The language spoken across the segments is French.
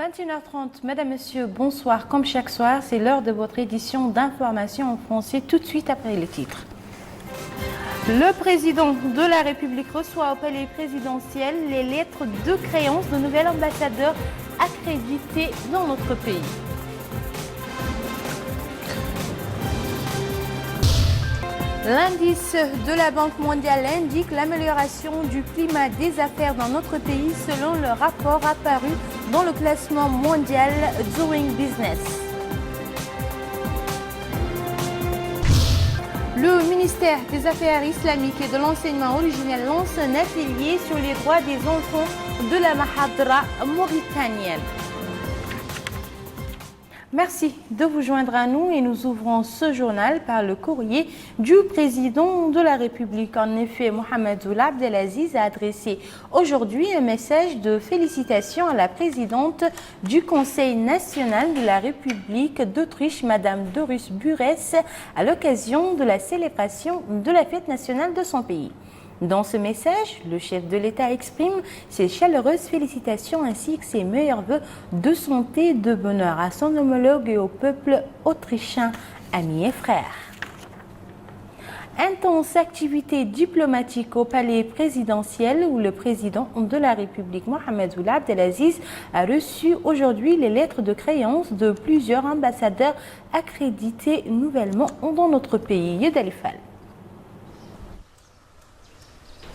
21h30, Mesdames, Messieurs, bonsoir. Comme chaque soir, c'est l'heure de votre édition d'information en français tout de suite après les titres. Le président de la République reçoit au palais présidentiel les lettres de créance de nouvel ambassadeur accrédité dans notre pays. L'indice de la Banque mondiale indique l'amélioration du climat des affaires dans notre pays selon le rapport apparu dans le classement mondial Doing Business. Le ministère des Affaires islamiques et de l'enseignement originel lance un atelier sur les droits des enfants de la Mahadra mauritanienne. Merci de vous joindre à nous et nous ouvrons ce journal par le courrier du président de la République. En effet, Mohamed Ould Abdelaziz a adressé aujourd'hui un message de félicitations à la présidente du Conseil national de la République d'Autriche, Madame Doris Burès, à l'occasion de la célébration de la fête nationale de son pays. Dans ce message, le chef de l'État exprime ses chaleureuses félicitations ainsi que ses meilleurs vœux de santé et de bonheur à son homologue et au peuple autrichien, amis et frères. Intense activité diplomatique au palais présidentiel où le président de la République, Mohamed Ould Abdelaziz, a reçu aujourd'hui les lettres de créance de plusieurs ambassadeurs accrédités nouvellement dans notre pays. Yedalifal.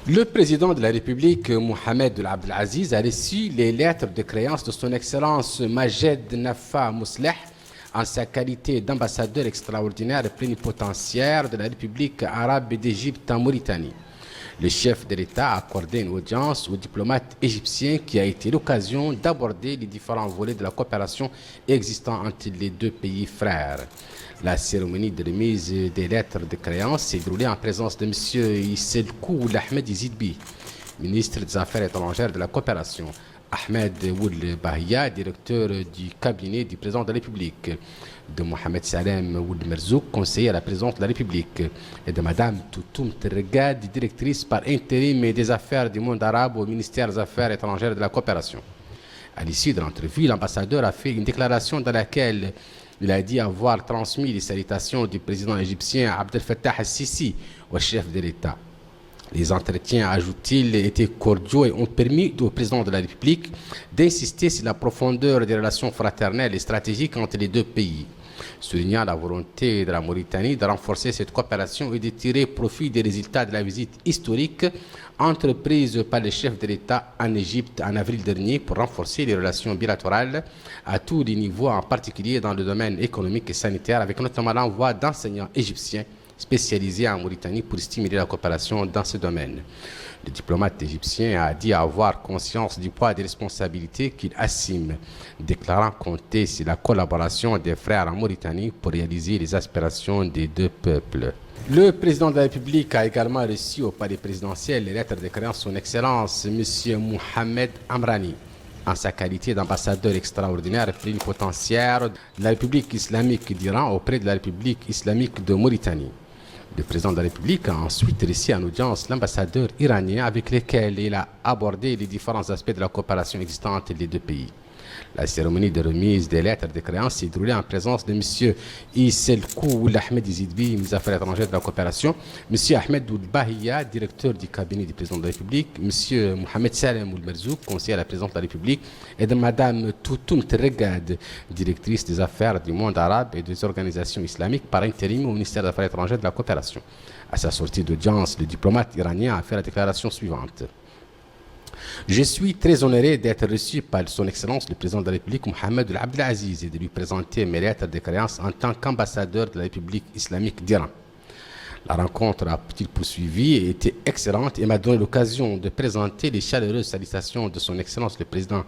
Le président de la République, Mohamed Ould Abdelaziz, a reçu les lettres de créance de son Excellence Majed Nafa Mousleh en sa qualité d'ambassadeur extraordinaire et plénipotentiaire de la République arabe d'Égypte en Mauritanie. Le chef de l'État a accordé une audience au diplomate égyptien qui a été l'occasion d'aborder les différents volets de la coopération existant entre les deux pays frères. La cérémonie de remise des lettres de créance s'est déroulée en présence de M. Isselkou Ould Ahmed Izidbi, ministre des Affaires étrangères de la coopération, Ahmed Ould Bahia, directeur du cabinet du président de la République, de Mohamed Salem Ould Merzouk, conseiller à la présidence de la République, et de Mme Toutoum Tergad, directrice par intérim des affaires du monde arabe au ministère des Affaires étrangères de la coopération. À l'issue de l'entrevue, l'ambassadeur a fait une déclaration dans laquelle il a dit avoir transmis les salutations du président égyptien Abdel Fattah al-Sisi au chef de l'État. Les entretiens, ajoute-t-il, étaient cordiaux et ont permis au président de la République d'insister sur la profondeur des relations fraternelles et stratégiques entre les deux pays, soulignant la volonté de la Mauritanie de renforcer cette coopération et de tirer profit des résultats de la visite historique entreprise par le chef de l'État en Égypte en avril dernier pour renforcer les relations bilatérales à tous les niveaux, en particulier dans le domaine économique et sanitaire, avec notamment l'envoi d'enseignants égyptiens spécialisés en Mauritanie pour stimuler la coopération dans ce domaine. Le diplomate égyptien a dit avoir conscience du poids des responsabilités qu'il assume, déclarant compter sur la collaboration des frères en Mauritanie pour réaliser les aspirations des deux peuples. Le président de la République a également reçu au palais présidentiel les lettres de créance de son Excellence M. Mohamed Amrani, en sa qualité d'ambassadeur extraordinaire et plénipotentiaire de la République islamique d'Iran auprès de la République islamique de Mauritanie. Le président de la République a ensuite reçu en audience l'ambassadeur iranien avec lequel il a abordé les différents aspects de la coopération existante entre les deux pays. La cérémonie de remise des lettres de créance s'est déroulée en présence de M. Isselkou Ould Ahmed Izidbi, ministre des Affaires étrangères de la coopération, M. Ahmed Ould Bahia, directeur du cabinet du président de la République, M. Mohamed Salem Ould Merzouk, conseiller à la présidence de la République, et de Mme Toutoum Tergad, directrice des affaires du monde arabe et des organisations islamiques par intérim au ministère des Affaires étrangères de la coopération. À sa sortie d'audience, le diplomate iranien a fait la déclaration suivante. Je suis très honoré d'être reçu par son Excellence le président de la République, Mohamed Ould Abdelaziz, et de lui présenter mes lettres de créance en tant qu'ambassadeur de la République islamique d'Iran. La rencontre, a-t-il poursuivi, était excellente et m'a donné l'occasion de présenter les chaleureuses salutations de son Excellence le président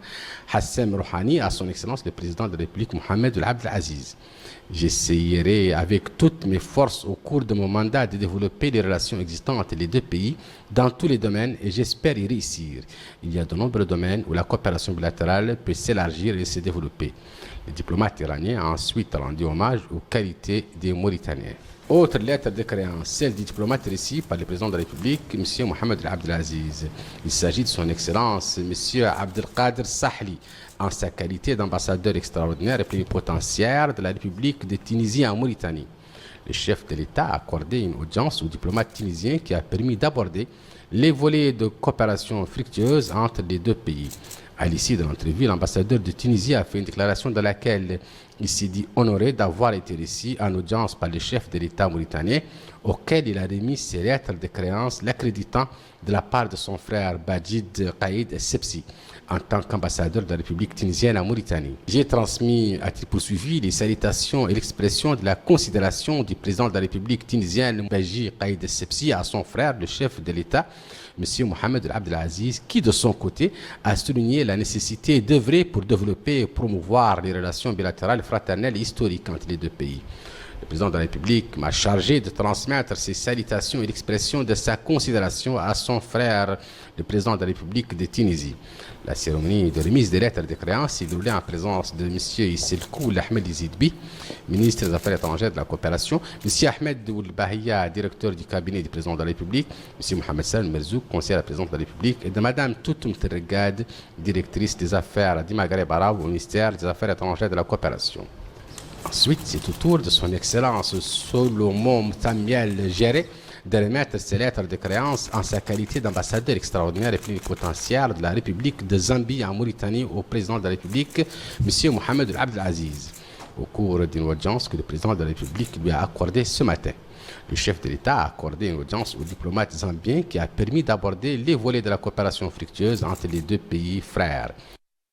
Hassan Rouhani à son Excellence le président de la République, Mohamed Ould Abdelaziz. J'essayerai avec toutes mes forces au cours de mon mandat de développer les relations existantes entre les deux pays dans tous les domaines et j'espère y réussir. Il y a de nombreux domaines où la coopération bilatérale peut s'élargir et se développer. Le diplomate iranien a ensuite rendu hommage aux qualités des Mauritaniens. Autre lettre de créance, celle du diplomate reçu par le président de la République, M. Mohamed Ould Abdelaziz. Il s'agit de son Excellence, M. Abdelkader Sahli, en sa qualité d'ambassadeur extraordinaire et plénipotentiaire de la République de Tunisie en Mauritanie. Le chef de l'État a accordé une audience au diplomate tunisien qui a permis d'aborder les volets de coopération fructueuse entre les deux pays. À l'issue de l'entrevue, l'ambassadeur de Tunisie a fait une déclaration dans laquelle il s'est dit honoré d'avoir été reçu en audience par le chef de l'État mauritanien, auquel il a remis ses lettres de créance l'accréditant de la part de son frère Badjid Qaïd Essebsi en tant qu'ambassadeur de la République tunisienne en Mauritanie. J'ai transmis, a-t-il poursuivi, les salutations et l'expression de la considération du président de la République tunisienne Badjid Qaïd Essebsi à son frère, le chef de l'État, M. Mohamed Abdelaziz, qui de son côté a souligné la nécessité d'œuvrer pour développer et promouvoir les relations bilatérales, fraternelles et historiques entre les deux pays. Le président de la République m'a chargé de transmettre ses salutations et l'expression de sa considération à son frère, le président de la République de Tunisie. La cérémonie de remise des lettres de créance s'est déroulée en présence de M. Isselkoul Ahmed Izidbi, ministre des Affaires étrangères et de la coopération, M. Ahmed Ould Bahia, directeur du cabinet du président de la République, M. Mohamed Salim Merzouk, conseiller à la présidente de la République, et de Mme Toutoum Terregad, directrice des affaires du Maghreb arabe au ministère des Affaires étrangères et de la coopération. Ensuite, c'est au tour de son Excellence Solomon Tamiel Géré de remettre ses lettres de créance en sa qualité d'ambassadeur extraordinaire et plénipotentiaire de la République de Zambie en Mauritanie au président de la République, M. Mohamed Abdelaziz, au cours d'une audience que le président de la République lui a accordée ce matin. Le chef de l'État a accordé une audience au diplomate zambien qui a permis d'aborder les volets de la coopération fructueuse entre les deux pays frères.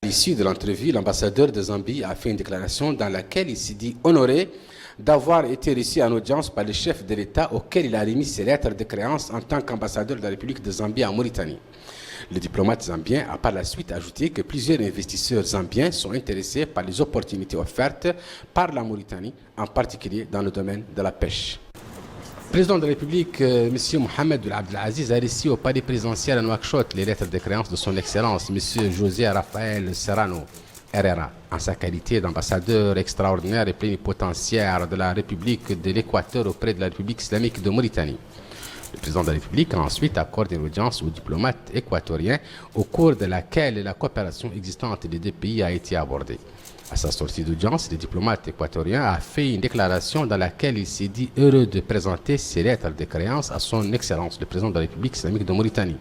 À l'issue de l'entrevue, l'ambassadeur de Zambie a fait une déclaration dans laquelle il s'est dit honoré d'avoir été reçu en audience par le chef de l'État auquel il a remis ses lettres de créance en tant qu'ambassadeur de la République de Zambie en Mauritanie. Le diplomate zambien a par la suite ajouté que plusieurs investisseurs zambiens sont intéressés par les opportunités offertes par la Mauritanie, en particulier dans le domaine de la pêche. Le président de la République, M. Mohamed Abdelaziz, a reçu au palais présidentiel à Nouakchott les lettres de créance de son Excellence, M. José Rafael Serrano Herrera, en sa qualité d'ambassadeur extraordinaire et plénipotentiaire de la République de l'Équateur auprès de la République islamique de Mauritanie. Le président de la République a ensuite accordé une audience au diplomate équatorien au cours de laquelle la coopération existante entre les deux pays a été abordée. À sa sortie d'audience, le diplomate équatorien a fait une déclaration dans laquelle il s'est dit heureux de présenter ses lettres de créance à son Excellence, le président de la République islamique de Mauritanie.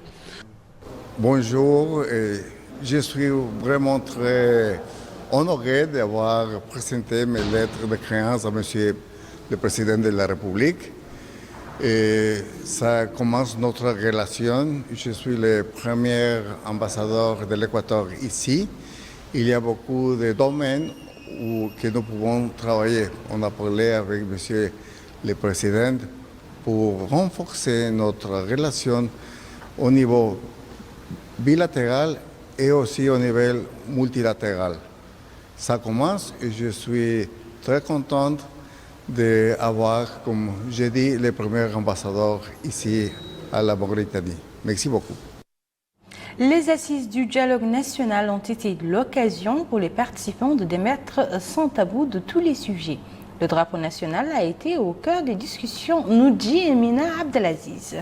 Bonjour, je suis vraiment très honoré d'avoir présenté mes lettres de créance à Monsieur le Président de la République. Et ça commence notre relation. Je suis le premier ambassadeur de l'Équateur ici. Il y a beaucoup de domaines où que nous pouvons travailler. On a parlé avec Monsieur le Président pour renforcer notre relation au niveau bilatéral et aussi au niveau multilatéral. Ça commence et je suis très contente d'avoir, comme j'ai dit, le premier ambassadeur ici à la Mauritanie. Merci beaucoup. Les assises du dialogue national ont été l'occasion pour les participants de démettre sans tabou de tous les sujets. Le drapeau national a été au cœur des discussions, nous dit Emina Abdelaziz.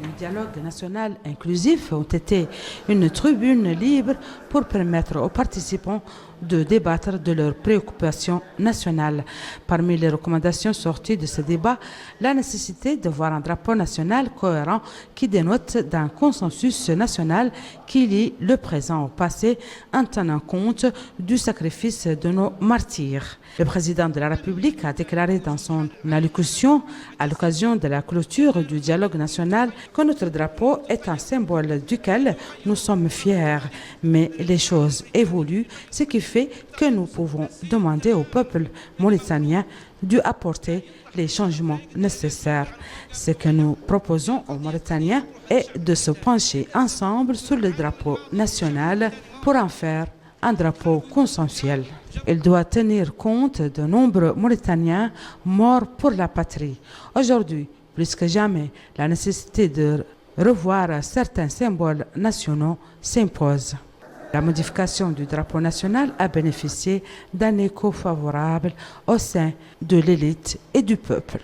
Le dialogue national inclusif ont été une tribune libre pour permettre aux participants de débattre de leurs préoccupations nationales. Parmi les recommandations sorties de ce débat, la nécessité de voir un drapeau national cohérent qui dénote d'un consensus national qui lie le présent au passé en tenant compte du sacrifice de nos martyrs. Le président de la République a déclaré dans son allocution à l'occasion de la clôture du dialogue national que notre drapeau est un symbole duquel nous sommes fiers. Mais les choses évoluent, ce qui fait que nous pouvons demander au peuple mauritanien d'apporter les changements nécessaires. Ce que nous proposons aux Mauritaniens est de se pencher ensemble sur le drapeau national pour en faire un drapeau consensuel. Il doit tenir compte de nombreux Mauritaniens morts pour la patrie. Aujourd'hui, plus que jamais, la nécessité de revoir certains symboles nationaux s'impose. La modification du drapeau national a bénéficié d'un écho favorable au sein de l'élite et du peuple.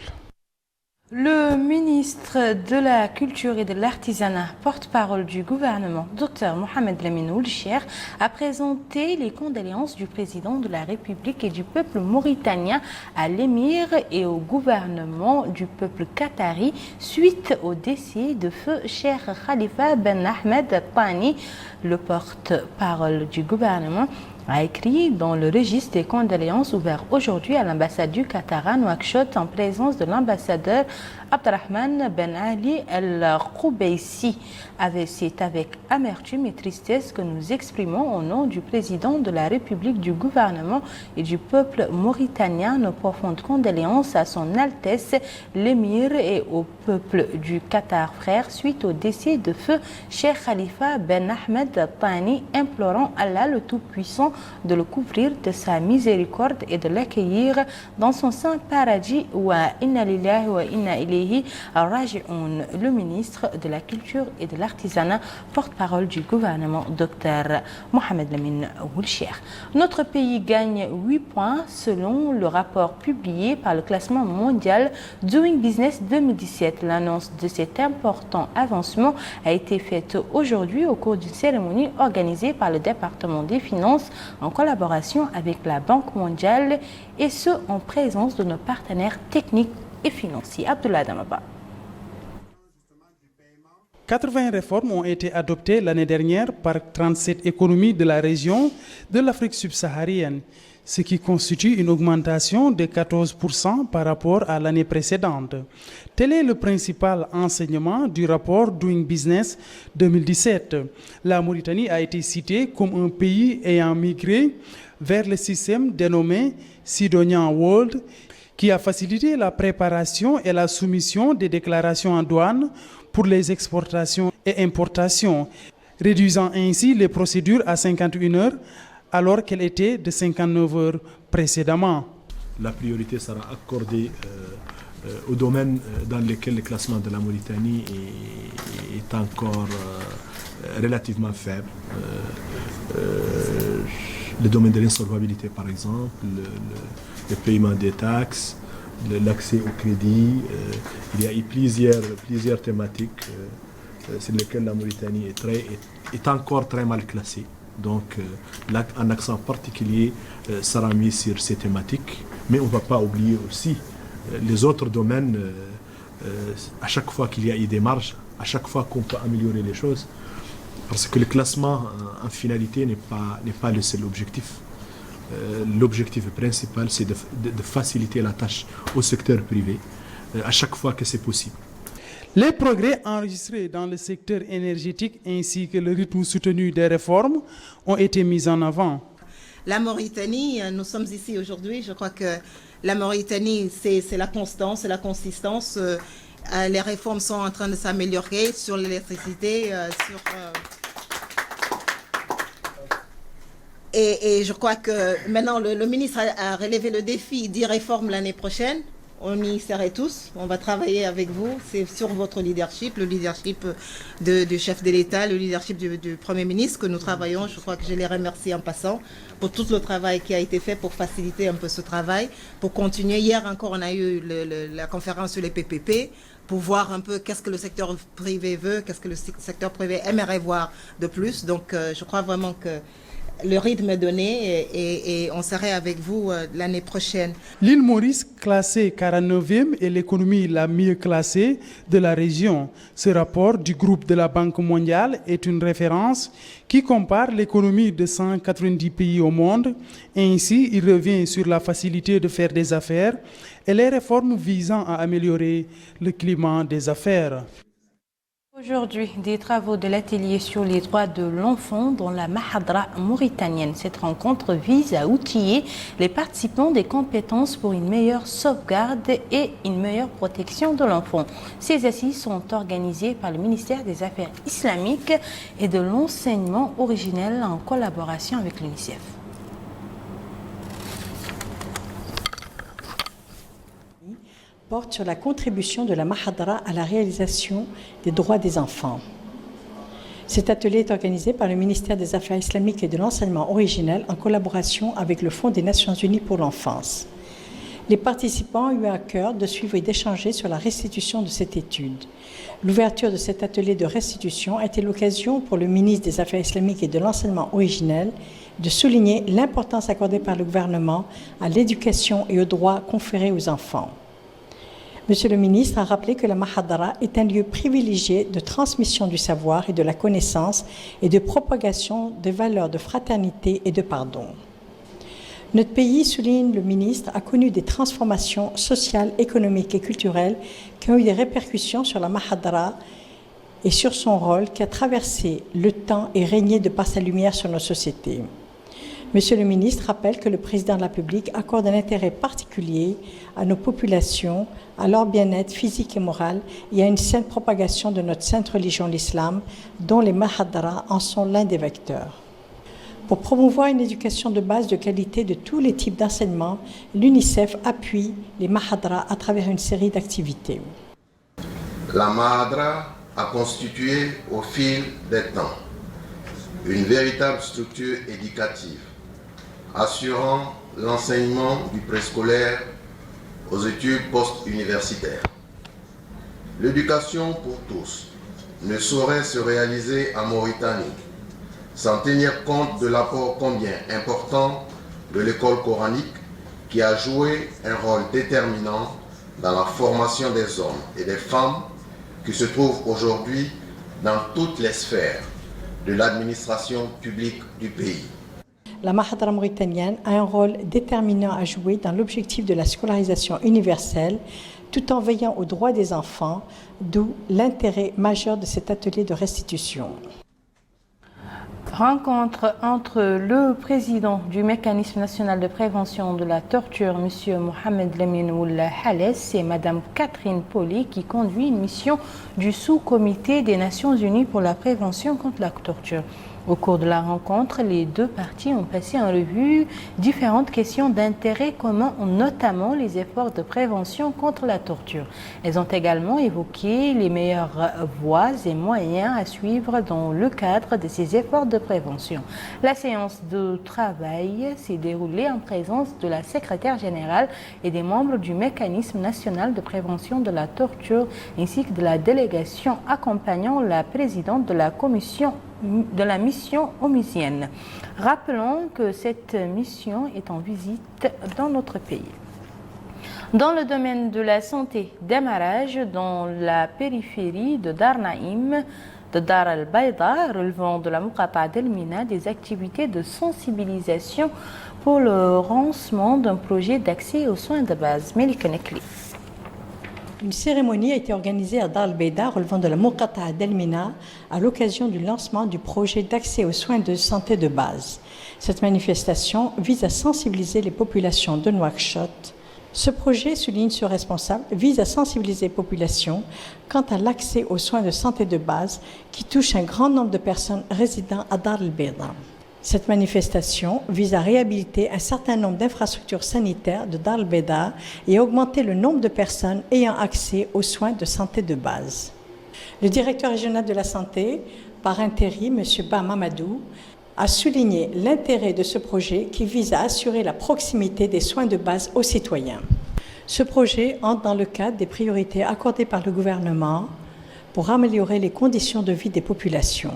Le ministre de la Culture et de l'Artisanat, porte-parole du gouvernement, Dr Mohamed Lamine Ould Cheikh, a présenté les condoléances du président de la République et du peuple mauritanien à l'émir et au gouvernement du peuple qatari suite au décès de feu Cheikh Khalifa Ben Ahmed Thani. Le porte-parole du gouvernement a écrit dans le registre des condoléances ouvert aujourd'hui à l'ambassade du Qatar à Nouakchott en présence de l'ambassadeur Abdelrahman Ben Ali El-Khoubeissi. C'est avec amertume et tristesse que nous exprimons au nom du président de la République, du gouvernement et du peuple mauritanien nos profondes condoléances à son Altesse l'émir et au peuple du Qatar frère suite au décès de feu Cheikh Khalifa Ben Ahmed Thani, implorant Allah le Tout-Puissant de le couvrir de sa miséricorde et de l'accueillir dans son saint paradis. Wa inna lillahi wa inna ilayhi raji'un. Le ministre de la Culture et de l'Artisanat, porte-parole du gouvernement, Dr Mohamed Lamine Ould Cheikh. Notre pays gagne 8 points selon le rapport publié par le classement mondial Doing Business 2017. L'annonce de cet important avancement a été faite aujourd'hui au cours d'une cérémonie organisée par le département des Finances en collaboration avec la Banque mondiale et ce en présence de nos partenaires techniques et financiers. Abdoulaye Damaba. 80 réformes ont été adoptées l'année dernière par 37 économies de la région de l'Afrique subsaharienne, ce qui constitue une augmentation de 14% par rapport à l'année précédente. Tel est le principal enseignement du rapport Doing Business 2017. La Mauritanie a été citée comme un pays ayant migré vers le système dénommé Sidonian World, qui a facilité la préparation et la soumission des déclarations en douane pour les exportations et importations, réduisant ainsi les procédures à 51 heures alors qu'elles étaient de 59 heures précédemment. La priorité sera accordée aux domaines dans lesquels le classement de la Mauritanie est encore relativement faible. Le domaine de l'insolvabilité, par exemple, le paiement des taxes, l'accès au crédit. Il y a eu plusieurs thématiques sur lesquelles la Mauritanie est encore très mal classée. Donc, là, un accent particulier sera mis sur ces thématiques. Mais on ne va pas oublier aussi les autres domaines. À chaque fois qu'il y a eu des marges, à chaque fois qu'on peut améliorer les choses, parce que le classement, en finalité, n'est pas le seul objectif. L'objectif principal, c'est de faciliter la tâche au secteur privé, à chaque fois que c'est possible. Les progrès enregistrés dans le secteur énergétique ainsi que le rythme soutenu des réformes ont été mis en avant. La Mauritanie, nous sommes ici aujourd'hui, je crois que la Mauritanie, c'est la constance, c'est la consistance. Les réformes sont en train de s'améliorer sur l'électricité, Et je crois que maintenant le ministre a relevé le défi d'e-réforme l'année prochaine. On y serait tous, on va travailler avec vous, c'est sur votre leadership, le leadership du chef de l'État, le leadership du Premier ministre que nous travaillons. Je crois que je les remercie en passant pour tout le travail qui a été fait pour faciliter un peu ce travail, pour continuer. Hier encore, on a eu la conférence sur les PPP pour voir un peu qu'est-ce que le secteur privé veut, qu'est-ce que le secteur privé aimerait voir de plus. Donc je crois vraiment que le rythme est donné et on serait avec vous l'année prochaine. L'île Maurice, classée 49e, est l'économie la mieux classée de la région. Ce rapport du groupe de la Banque mondiale est une référence qui compare l'économie de 190 pays au monde. Ainsi, il revient sur la facilité de faire des affaires et les réformes visant à améliorer le climat des affaires. Aujourd'hui, des travaux de l'atelier sur les droits de l'enfant dans la Mahadra mauritanienne. Cette rencontre vise à outiller les participants des compétences pour une meilleure sauvegarde et une meilleure protection de l'enfant. Ces assises sont organisées par le ministère des Affaires islamiques et de l'enseignement originel en collaboration avec l'UNICEF. Porte sur la contribution de la Mahadra à la réalisation des droits des enfants. Cet atelier est organisé par le ministère des Affaires islamiques et de l'enseignement originel en collaboration avec le Fonds des Nations Unies pour l'enfance. Les participants ont eu à cœur de suivre et d'échanger sur la restitution de cette étude. L'ouverture de cet atelier de restitution a été l'occasion pour le ministre des Affaires islamiques et de l'enseignement originel de souligner l'importance accordée par le gouvernement à l'éducation et aux droits conférés aux enfants. Monsieur le ministre a rappelé que la Mahadara est un lieu privilégié de transmission du savoir et de la connaissance et de propagation des valeurs de fraternité et de pardon. Notre pays, souligne le ministre, a connu des transformations sociales, économiques et culturelles qui ont eu des répercussions sur la Mahadara et sur son rôle qui a traversé le temps et régné de par sa lumière sur nos sociétés. Monsieur le ministre rappelle que le président de la République accorde un intérêt particulier à nos populations, à leur bien-être physique et moral et à une saine propagation de notre sainte religion, l'islam, dont les Mahadara en sont l'un des vecteurs. Pour promouvoir une éducation de base de qualité de tous les types d'enseignement, l'UNICEF appuie les Mahadra à travers une série d'activités. La Mahadra a constitué au fil des temps une véritable structure éducative, assurant l'enseignement du préscolaire aux études post-universitaires. L'éducation pour tous ne saurait se réaliser en Mauritanie sans tenir compte de l'apport combien important de l'école coranique qui a joué un rôle déterminant dans la formation des hommes et des femmes qui se trouvent aujourd'hui dans toutes les sphères de l'administration publique du pays. La Mahadra mauritanienne a un rôle déterminant à jouer dans l'objectif de la scolarisation universelle tout en veillant aux droits des enfants, d'où l'intérêt majeur de cet atelier de restitution. Rencontre entre le président du mécanisme national de prévention de la torture, M. Mohamed Lamine Hales, et Mme Catherine Poli, qui conduit une mission du sous-comité des Nations Unies pour la prévention contre la torture. Au cours de la rencontre, les deux parties ont passé en revue différentes questions d'intérêt commun, notamment les efforts de prévention contre la torture. Elles ont également évoqué les meilleures voies et moyens à suivre dans le cadre de ces efforts de prévention. La séance de travail s'est déroulée en présence de la secrétaire générale et des membres du mécanisme national de prévention de la torture, ainsi que de la délégation accompagnant la présidente de la mission onusienne. Rappelons que cette mission est en visite dans notre pays. Dans le domaine de la santé, démarrage dans la périphérie de Dar Naïm, de Dar al-Bayda, relevant de la Muqata d'El-Mina, des activités de sensibilisation pour le lancement d'un projet d'accès aux soins de base. Melika Nekli. Une cérémonie a été organisée à Dar al-Bayda, relevant de la Muqata d'El-Mina, à l'occasion du lancement du projet d'accès aux soins de santé de base. Cette manifestation vise à sensibiliser les populations de Nouakchott. Ce projet, souligne ce responsable, vise à sensibiliser les populations quant à l'accès aux soins de santé de base qui touche un grand nombre de personnes résidant à Dar al-Bayda. Cette manifestation vise à réhabiliter un certain nombre d'infrastructures sanitaires de Dar al-Bayda et à augmenter le nombre de personnes ayant accès aux soins de santé de base. Le directeur régional de la santé, par intérim, M. Ba Mamadou, a souligné l'intérêt de ce projet qui vise à assurer la proximité des soins de base aux citoyens. Ce projet entre dans le cadre des priorités accordées par le gouvernement pour améliorer les conditions de vie des populations.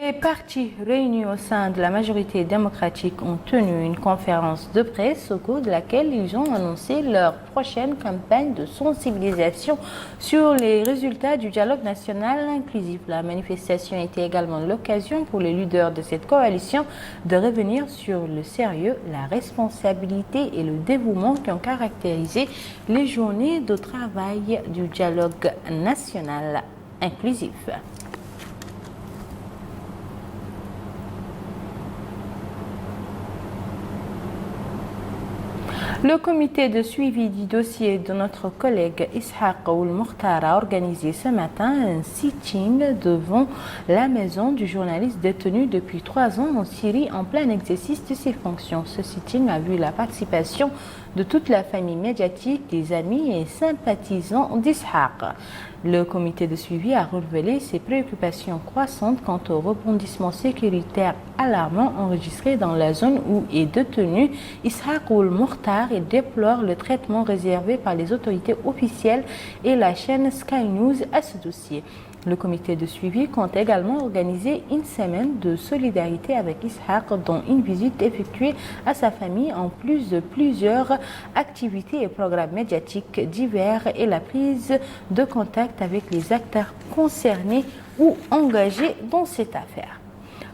Les partis réunis au sein de la majorité démocratique ont tenu une conférence de presse au cours de laquelle ils ont annoncé leur prochaine campagne de sensibilisation sur les résultats du dialogue national inclusif. La manifestation était également l'occasion pour les leaders de cette coalition de revenir sur le sérieux, la responsabilité et le dévouement qui ont caractérisé les journées de travail du dialogue national inclusif. Le comité de suivi du dossier de notre collègue Ishaq Ould Mokhtar a organisé ce matin un sit-in devant la maison du journaliste détenu depuis 3 ans en Syrie en plein exercice de ses fonctions. Ce sit-in a vu la participation de toute la famille médiatique, des amis et sympathisants d'Ishaq. Le comité de suivi a révélé ses préoccupations croissantes quant au rebondissement sécuritaire alarmant enregistré dans la zone où est détenu Ishaq Ould Mokhtar et déplore le traitement réservé par les autorités officielles et la chaîne Sky News à ce dossier. Le comité de suivi compte également organiser une semaine de solidarité avec Ishaq, dont une visite effectuée à sa famille en plus de plusieurs activités et programmes médiatiques divers et la prise de contact avec les acteurs concernés ou engagés dans cette affaire.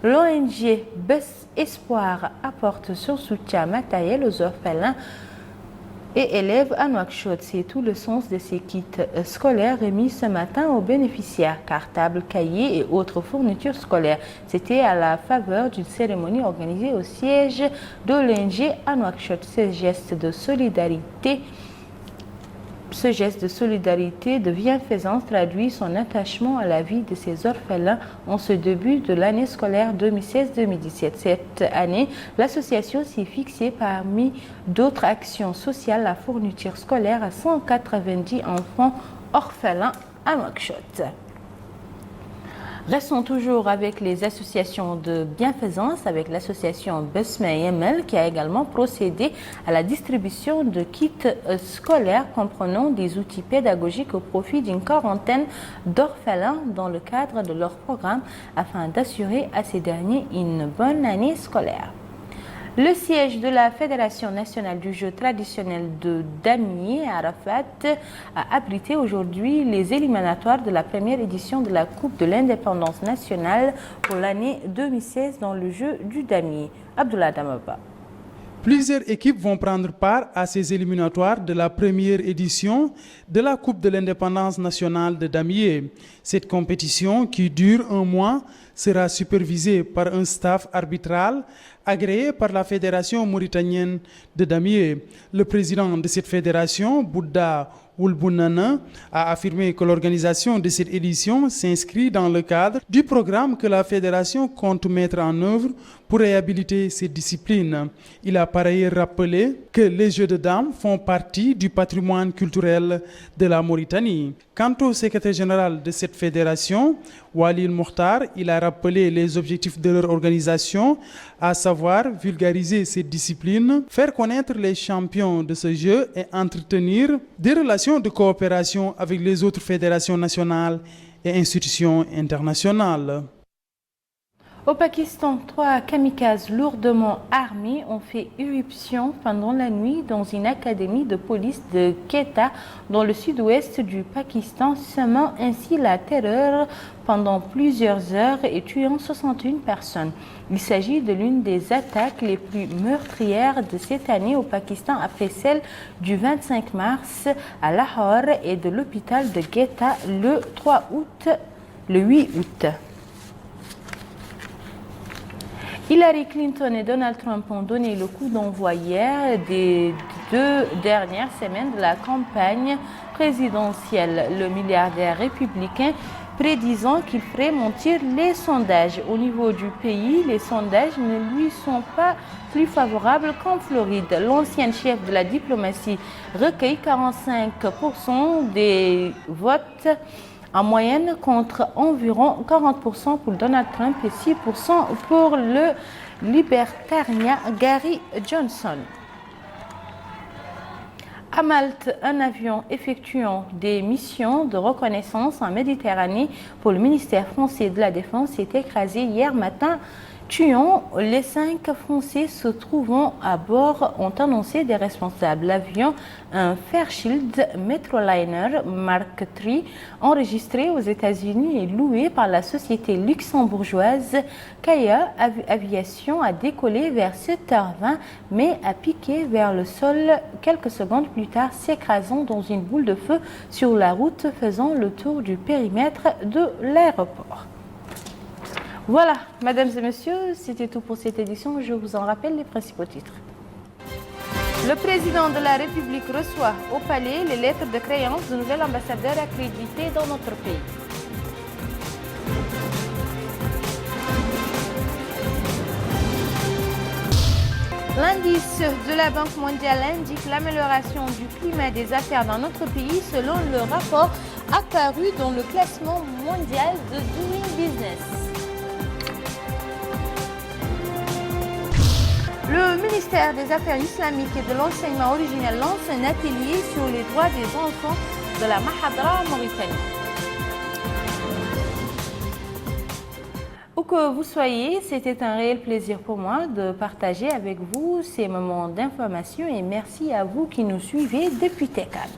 L'ONG Best Espoir apporte son soutien matériel aux orphelins et élèves à Nouakchott. C'est tout le sens de ces kits scolaires remis ce matin aux bénéficiaires, cartables, cahiers et autres fournitures scolaires. C'était à la faveur d'une cérémonie organisée au siège de l'ONG à Nouakchott. Ce geste de solidarité de bienfaisance traduit son attachement à la vie de ces orphelins en ce début de l'année scolaire 2016-2017. Cette année, l'association s'est fixée parmi d'autres actions sociales la fourniture scolaire à 190 enfants orphelins à Nouakchott. Restons toujours avec les associations de bienfaisance, avec l'association Besma Yemel qui a également procédé à la distribution de kits scolaires comprenant des outils pédagogiques au profit d'une quarantaine d'orphelins dans le cadre de leur programme afin d'assurer à ces derniers une bonne année scolaire. Le siège de la Fédération nationale du jeu traditionnel de damier à Arafat a abrité aujourd'hui les éliminatoires de la première édition de la Coupe de l'indépendance nationale pour l'année 2016 dans le jeu du damier. Abdullah Damaba. Plusieurs équipes vont prendre part à ces éliminatoires de la première édition de la Coupe de l'indépendance nationale de damier. Cette compétition, qui dure un mois, sera supervisée par un staff arbitral agréé par la Fédération mauritanienne de damier. Le président de cette fédération, Bouddha Oulbounana, a affirmé que l'organisation de cette édition s'inscrit dans le cadre du programme que la fédération compte mettre en œuvre pour réhabiliter cette discipline. Il a par ailleurs rappelé que les jeux de dames font partie du patrimoine culturel de la Mauritanie. Quant au secrétaire général de cette fédération, Walil Mokhtar, il a rappelé les objectifs de leur organisation, à savoir vulgariser cette discipline, faire connaître les champions de ce jeu et entretenir des relations de coopération avec les autres fédérations nationales et institutions internationales. Au Pakistan, 3 kamikazes lourdement armés ont fait irruption pendant la nuit dans une académie de police de Quetta, dans le sud-ouest du Pakistan, semant ainsi la terreur pendant plusieurs heures et tuant 61 personnes. Il s'agit de l'une des attaques les plus meurtrières de cette année au Pakistan après celle du 25 mars à Lahore et de l'hôpital de Quetta le 8 août. Hillary Clinton et Donald Trump ont donné le coup d'envoi hier des 2 dernières semaines de la campagne présidentielle. Le milliardaire républicain prédisant qu'il ferait mentir les sondages. Au niveau du pays, les sondages ne lui sont pas plus favorables qu'en Floride. L'ancienne chef de la diplomatie recueille 45% des votes en moyenne contre environ 40% pour Donald Trump et 6% pour le libertarien Gary Johnson. À Malte, un avion effectuant des missions de reconnaissance en Méditerranée pour le ministère français de la Défense s'est écrasé hier matin, tuant les 5 Français se trouvant à bord, ont annoncé des responsables. L'avion, un Fairchild Metroliner Mark III, enregistré aux États-Unis et loué par la société luxembourgeoise Kaya Aviation, a décollé vers 7h20 mais a piqué vers le sol quelques secondes plus tard, s'écrasant dans une boule de feu sur la route faisant le tour du périmètre de l'aéroport. Voilà, mesdames et messieurs, c'était tout pour cette édition. Je vous en rappelle les principaux titres. Le président de la République reçoit au palais les lettres de créance du nouvel ambassadeur accrédité dans notre pays. L'indice de la Banque mondiale indique l'amélioration du climat des affaires dans notre pays selon le rapport apparu dans le classement mondial de Doing Business. Le ministère des Affaires islamiques et de l'enseignement originel lance un atelier sur les droits des enfants de la Mahadra Mauritanie. Où que vous soyez, c'était un réel plaisir pour moi de partager avec vous ces moments d'information et merci à vous qui nous suivez depuis Tekal.